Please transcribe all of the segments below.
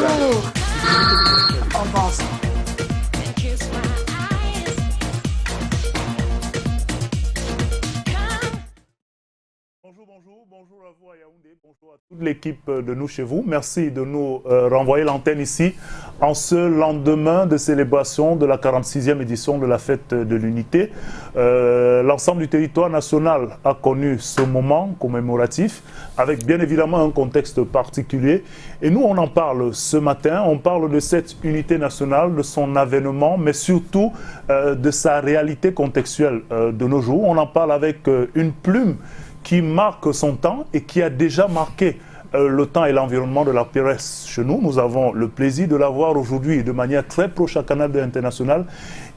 Bonjour. On pense. Bonjour à vous à Yaoundé, bonjour à toute l'équipe de Nous Chez Vous. Merci de nous renvoyer l'antenne ici en ce lendemain de célébration de la 46e édition de la Fête de l'Unité. L'ensemble du territoire national a connu ce moment commémoratif avec bien évidemment un contexte particulier. Et nous, on en parle ce matin, on parle de cette unité nationale, de son avènement, mais surtout de sa réalité contextuelle de nos jours. On en parle avec une plume qui marque son temps et qui a déjà marqué le temps et l'environnement de la presse chez nous. Nous avons le plaisir de l'avoir aujourd'hui de manière très proche à Canal 2 International.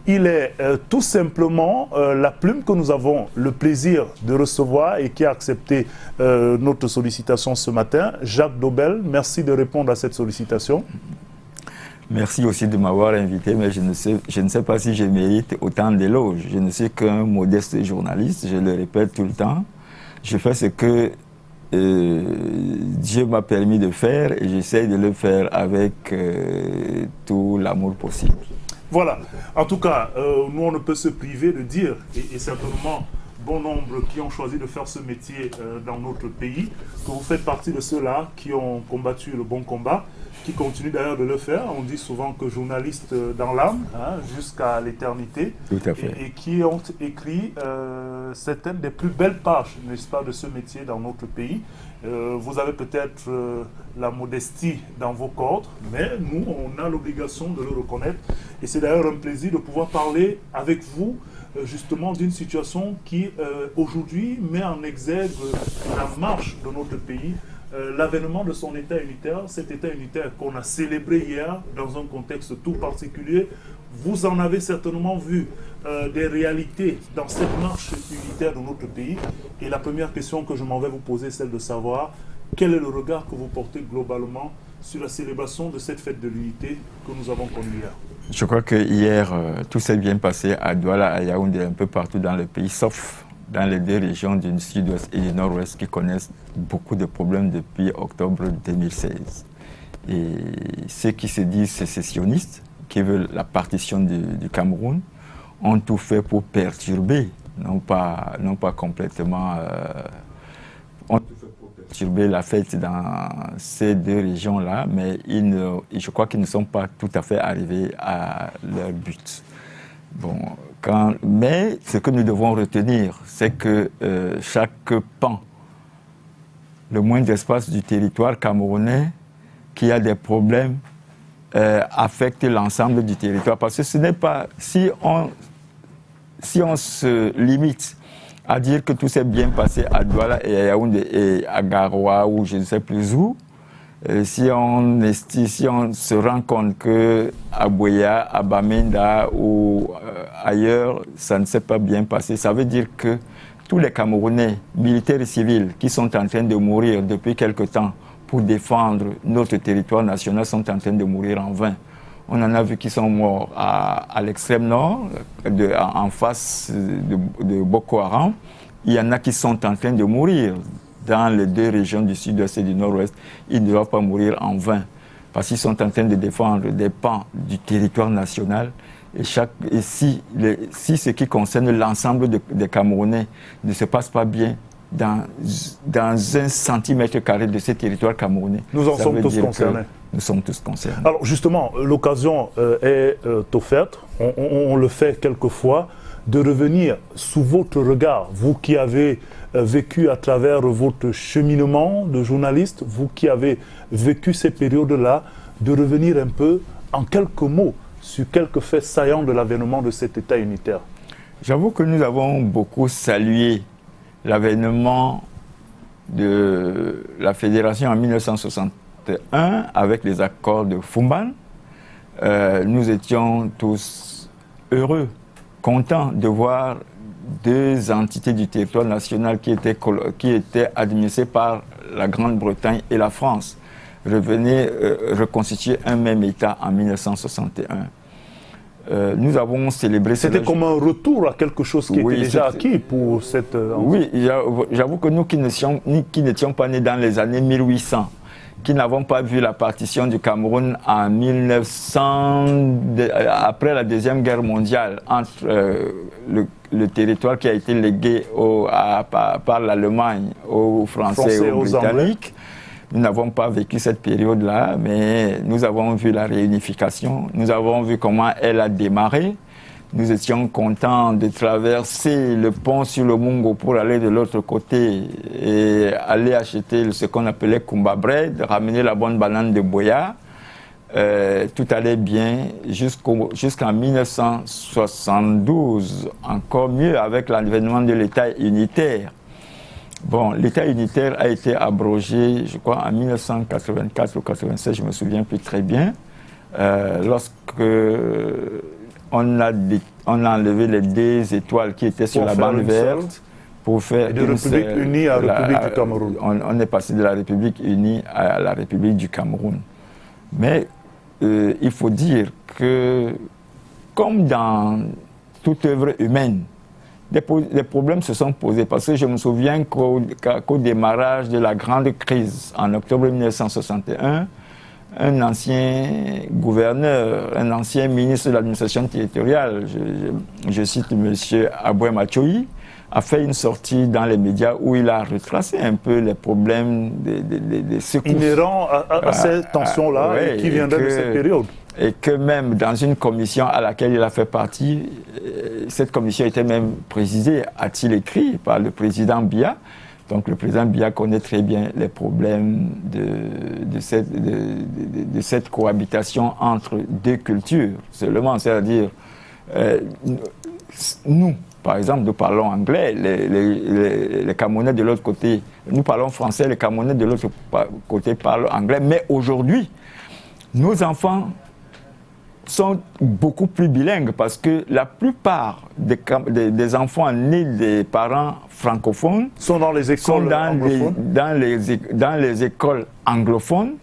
Il est tout simplement la plume que nous avons le plaisir de recevoir et qui a accepté notre sollicitation ce matin. Jacques Dobel, merci de répondre à cette sollicitation. Merci aussi de m'avoir invité, mais je ne sais pas si je mérite autant d'éloges. Je ne suis qu'un modeste journaliste, je le répète tout le temps. Je fais ce que Dieu m'a permis de faire et j'essaie de le faire avec tout l'amour possible. Voilà. En tout cas, nous, on ne peut se priver de dire, et certainement bon nombre qui ont choisi de faire ce métier dans notre pays, que vous faites partie de ceux-là qui ont combattu le bon combat, qui continuent d'ailleurs de le faire. On dit souvent que journalistes dans l'âme, hein, jusqu'à l'éternité. Tout à fait. Et qui ont écrit certaines des plus belles pages, n'est-ce pas, de ce métier dans notre pays. Vous avez peut-être la modestie dans vos cordes, mais nous, on a l'obligation de le reconnaître. Et c'est d'ailleurs un plaisir de pouvoir parler avec vous justement d'une situation qui aujourd'hui met en exergue la marche de notre pays, l'avènement de son État unitaire, cet État unitaire qu'on a célébré hier dans un contexte tout particulier. Vous en avez certainement vu des réalités dans cette marche unitaire de notre pays. Et la première question que je m'en vais vous poser est celle de savoir quel est le regard que vous portez globalement sur la célébration de cette fête de l'unité que nous avons connue hier. Je crois que hier, tout s'est bien passé à Douala, à Yaoundé, un peu partout dans le pays, sauf dans les deux régions du sud-ouest et du nord-ouest qui connaissent beaucoup de problèmes depuis octobre 2016. Et ceux qui se disent sécessionnistes, qui veulent la partition du Cameroun, ont tout fait pour perturber, non pas complètement, ont tout fait pour perturber la fête dans ces deux régions-là, mais je crois qu'ils ne sont pas tout à fait arrivés à leur but. Bon, mais ce que nous devons retenir, c'est que chaque pan, le moindre espace du territoire camerounais qui a des problèmes, affecte l'ensemble du territoire. Parce que ce n'est pas... Si on se limite à dire que tout s'est bien passé à Douala et à Yaoundé et à Garoua ou je ne sais plus où, si on se rend compte qu'à Boya, à Bamenda ou ailleurs, ça ne s'est pas bien passé, ça veut dire que tous les Camerounais, militaires et civils, qui sont en train de mourir depuis quelque temps pour défendre notre territoire national, sont en train de mourir en vain. On en a vu qui sont morts à l'extrême nord, en face de Boko Haram. Il y en a qui sont en train de mourir dans les deux régions du sud-ouest et du nord-ouest. Ils ne doivent pas mourir en vain, parce qu'ils sont en train de défendre des pans du territoire national. Et si ce qui concerne l'ensemble des Camerounais ne se passe pas bien dans 1 centimètre carré de ce territoire camerounais, nous en sommes tous concernés. Nous sommes tous concernés. Alors justement, l'occasion est offerte, on le fait quelquefois, de revenir sous votre regard, vous qui avez vécu à travers votre cheminement de journaliste, vous qui avez vécu ces périodes-là, de revenir un peu en quelques mots sur quelques faits saillants de l'avènement de cet État unitaire. J'avoue que nous avons beaucoup salué l'avènement de la fédération en 1961 avec les accords de Fumban. Nous étions tous heureux, contents de voir deux entités du territoire national qui étaient administrées par la Grande-Bretagne et la France revenaient reconstituer un même État en 1961. Nous avons célébré... C'était comme un retour à quelque chose qui était déjà acquis pour cette... Oui, j'avoue que nous qui n'étions pas nés dans les années 1800, qui n'avons pas vu la partition du Cameroun en 1900, après la Deuxième Guerre mondiale, entre le territoire qui a été légué par l'Allemagne aux Français et aux Britanniques. Nous n'avons pas vécu cette période-là, mais nous avons vu la réunification, nous avons vu comment elle a démarré. Nous étions contents de traverser le pont sur le Mungo pour aller de l'autre côté et aller acheter ce qu'on appelait Kumba Bread, ramener la bonne banane de Boya. Tout allait bien jusqu'en 1972, encore mieux avec l'avènement de l'État unitaire. Bon, l'État unitaire a été abrogé, je crois, en 1984 ou 1996, je ne me souviens plus très bien, lorsque on a enlevé les 2 étoiles qui étaient sur la bande verte pour faire de République unie à République du Cameroun. On est passé de la République unie à la République du Cameroun. Mais il faut dire que, comme dans toute œuvre humaine, des problèmes se sont posés. Parce que je me souviens qu'au démarrage de la grande crise, en octobre 1961, un ancien gouverneur, un ancien ministre de l'administration territoriale, je cite M. Aboué Machoui, a fait une sortie dans les médias où il a retracé un peu les problèmes des secousses. Inhérents à ces tensions-là qui viendraient de cette période. Et que même dans une commission à laquelle il a fait partie, cette commission était même présidée, a-t-il écrit, par le président Biya. Donc le président Biya connaît très bien les problèmes de cette cohabitation entre 2 cultures seulement. C'est-à-dire, nous, par exemple, nous parlons anglais, les Camerounais de l'autre côté, nous parlons français, les Camerounais de l'autre côté parlent anglais. Mais aujourd'hui, nos enfants sont beaucoup plus bilingues parce que la plupart des enfants nés des parents francophones sont dans les écoles anglophones. Dans les écoles anglophones,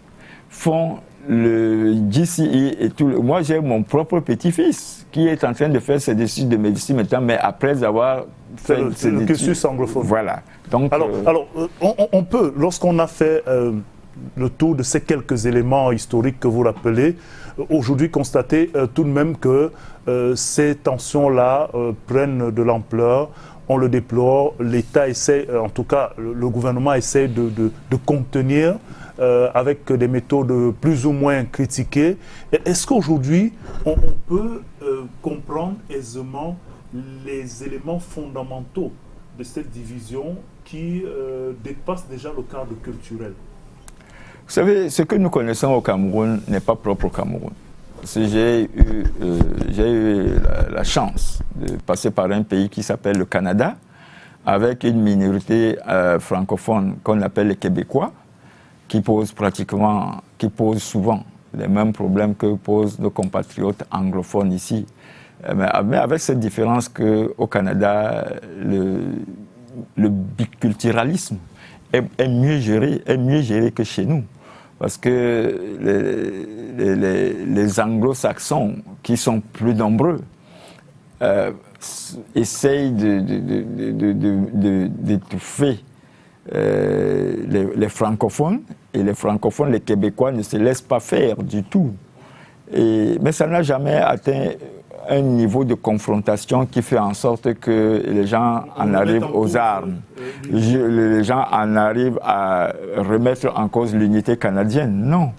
font le GCE et tout. Moi, j'ai mon propre petit-fils qui est en train de faire ses études de médecine maintenant, mais après avoir fait le cursus anglophone. Voilà. Donc, alors on peut, lorsqu'on a fait le tour de ces quelques éléments historiques que vous rappelez, aujourd'hui constater tout de même que ces tensions-là prennent de l'ampleur. On le déplore, l'État essaie, en tout cas le gouvernement essaie de contenir avec des méthodes plus ou moins critiquées. Est-ce qu'aujourd'hui on peut comprendre aisément les éléments fondamentaux de cette division qui dépasse déjà le cadre culturel? Vous savez, ce que nous connaissons au Cameroun n'est pas propre au Cameroun. J'ai eu la chance de passer par un pays qui s'appelle le Canada, avec une minorité francophone qu'on appelle les Québécois, qui pose souvent les mêmes problèmes que posent nos compatriotes anglophones ici. Mais avec cette différence qu'au Canada, le biculturalisme est mieux géré que chez nous. Parce que les anglo-saxons, qui sont plus nombreux, essayent d'étouffer les francophones, et les francophones, les Québécois, ne se laissent pas faire du tout. Mais ça n'a jamais atteint un niveau de confrontation qui fait en sorte que les gens en arrivent aux armes. Les gens en arrivent à remettre en cause l'unité canadienne. Non,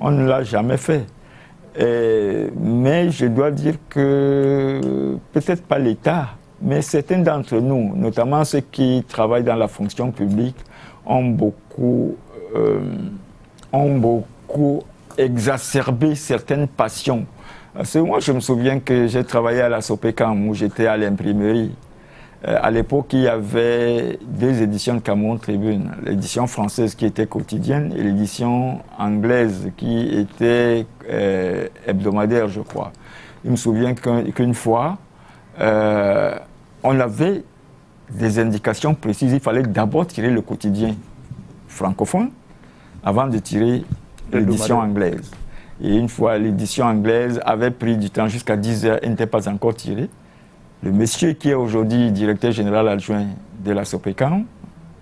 on ne l'a jamais fait. Mais je dois dire que, peut-être pas l'État, mais certains d'entre nous, notamment ceux qui travaillent dans la fonction publique, ont beaucoup exacerbé certaines passions. Parce que moi, je me souviens que j'ai travaillé à la Sopecam, où j'étais à l'imprimerie. À l'époque, il y avait 2 éditions de Cameroun Tribune. L'édition française qui était quotidienne et l'édition anglaise qui était hebdomadaire, je crois. Je me souviens qu'une fois, on avait des indications précises. Il fallait d'abord tirer le quotidien francophone avant de tirer l'édition anglaise. Et une fois l'édition anglaise avait pris du temps jusqu'à 10 heures, elle n'était pas encore tirée. Le monsieur qui est aujourd'hui directeur général adjoint de la Sopecam,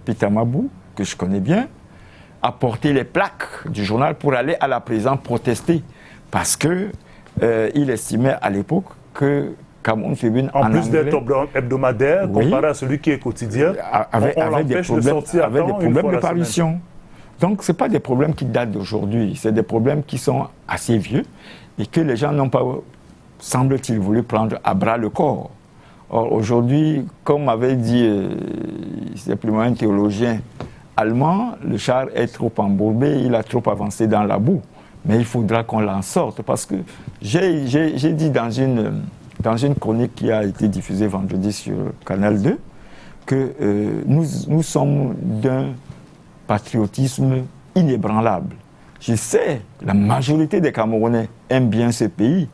Peter Mabou, que je connais bien, à porter les plaques du journal pour aller à la présidence protester. Parce que il estimait à l'époque que Cameroun Tribune en plus d'être hebdomadaire, oui, comparé à celui qui est quotidien, avec des problèmes de parution. Donc, ce pas des problèmes qui datent d'aujourd'hui, c'est des problèmes qui sont assez vieux et que les gens n'ont pas, semble-t-il, voulu prendre à bras le corps. Or, aujourd'hui, comme avait dit simplement un théologien allemand, le char est trop embourbé, il a trop avancé dans la boue. Mais il faudra qu'on l'en sorte, parce que j'ai dit dans une chronique qui a été diffusée vendredi sur Canal 2 que nous sommes d'un patriotisme inébranlable. Je sais, la majorité des Camerounais aiment bien ce pays.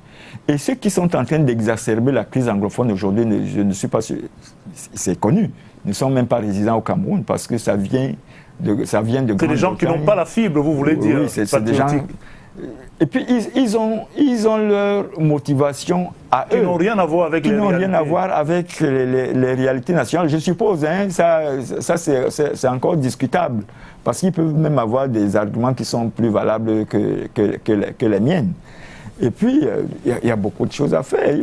Et ceux qui sont en train d'exacerber la crise anglophone aujourd'hui, je ne suis pas sûr, c'est connu, ne sont même pas résidents au Cameroun parce que ça vient de C'est des gens qui n'ont pas la fibre, vous voulez dire. Oui, c'est des gens. Et puis ils ont leur motivation à eux. Qui n'ont rien à voir avec les réalités. Rien à voir avec les réalités nationales. Je suppose, hein, ça c'est encore discutable. Parce qu'ils peuvent même avoir des arguments qui sont plus valables que les miennes. Et puis, il y a beaucoup de choses à faire.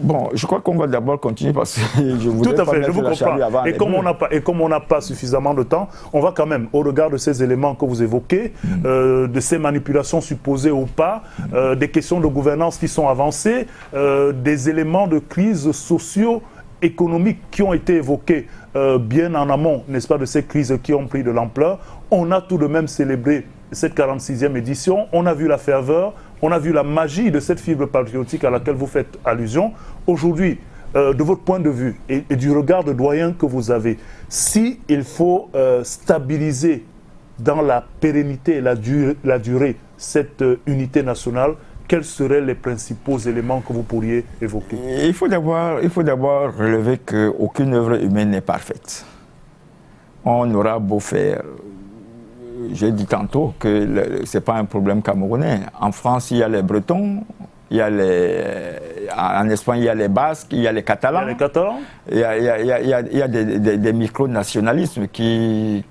Bon, je crois qu'on va d'abord continuer parce que je voudrais tout à fait, je vous comprends. Et comme on n'a pas suffisamment de temps, on va quand même, au regard de ces éléments que vous évoquez, de ces manipulations supposées ou pas, des questions de gouvernance qui sont avancées, des éléments de crise socio-économique qui ont été évoqués bien en amont, n'est-ce pas, de ces crises qui ont pris de l'ampleur. On a tout de même célébré cette 46e édition, on a vu la ferveur, on a vu la magie de cette fibre patriotique à laquelle vous faites allusion. Aujourd'hui, de votre point de vue et du regard de doyen que vous avez, si il faut stabiliser dans la pérennité et la durée cette unité nationale, quels seraient les principaux éléments que vous pourriez évoquer? Il faut d'abord relever qu'aucune œuvre humaine n'est parfaite. On aura beau faire. J'ai dit tantôt que ce n'est pas un problème camerounais. En France, il y a les Bretons, en Espagne, il y a les Basques, il y a les Catalans. Il y a des micro-nationalismes qui...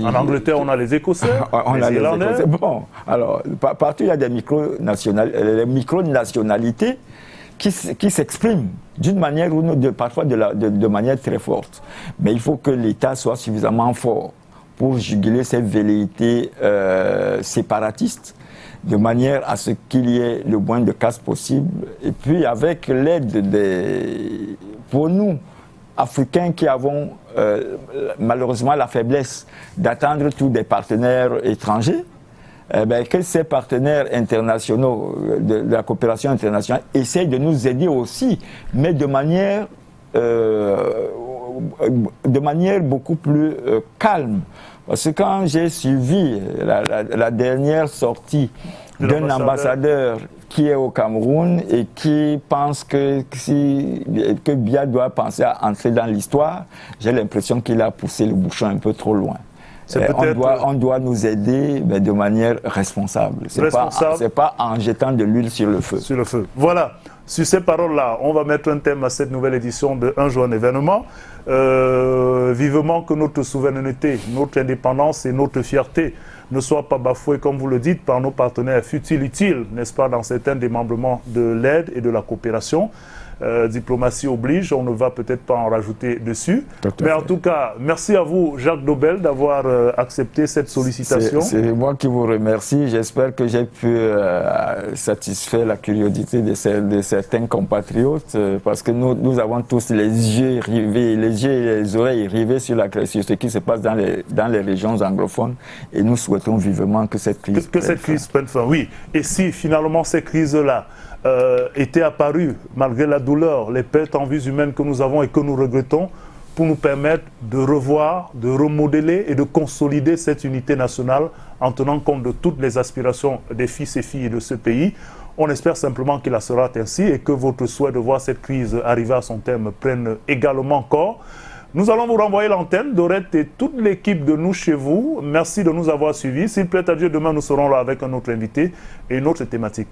En Angleterre, on a les Écossais, les Irlandais. Bon, alors, partout, il y a des micro-nationalités qui s'expriment d'une manière ou parfois de manière très forte. Mais il faut que l'État soit suffisamment fort pour juguler ces velléités séparatistes, de manière à ce qu'il y ait le moins de casse possible. Et puis avec l'aide pour nous, Africains qui avons malheureusement la faiblesse d'attendre tous des partenaires étrangers, que ces partenaires internationaux de la coopération internationale essayent de nous aider aussi, mais de manière beaucoup plus calme. Parce que quand j'ai suivi la dernière sortie d'un ambassadeur qui est au Cameroun et qui pense que Biya doit penser à entrer dans l'histoire, j'ai l'impression qu'il a poussé le bouchon un peu trop loin. On doit nous aider, mais de manière responsable. C'est pas en jetant de l'huile sur le feu. Voilà. Sur ces paroles-là, on va mettre un thème à cette nouvelle édition de Un jour un événement. Vivement que notre souveraineté, notre indépendance et notre fierté ne soient pas bafouées, comme vous le dites, par nos partenaires futiles, n'est-ce pas, dans certains démembrements de l'aide et de la coopération. Diplomatie oblige, on ne va peut-être pas en rajouter dessus. Mais en tout cas, merci à vous, Jacques Dobel, d'avoir accepté cette sollicitation. C'est moi qui vous remercie. J'espère que j'ai pu satisfaire la curiosité de certains compatriotes, parce que nous avons tous les yeux rivés, les yeux et les oreilles rivés sur ce qui se passe dans les régions anglophones, et nous souhaitons vivement que cette crise prenne fin. Oui, et si finalement ces crises-là étaient apparues, malgré la douleur, les pertes en vies humaines que nous avons et que nous regrettons, pour nous permettre de revoir, de remodeler et de consolider cette unité nationale en tenant compte de toutes les aspirations des fils et filles de ce pays. On espère simplement qu'il en sera ainsi et que votre souhait de voir cette crise arriver à son terme prenne également corps. Nous allons vous renvoyer l'antenne, Dorette et toute l'équipe de Nous Chez Vous. Merci de nous avoir suivis. S'il plaît à Dieu, demain nous serons là avec un autre invité et une autre thématique.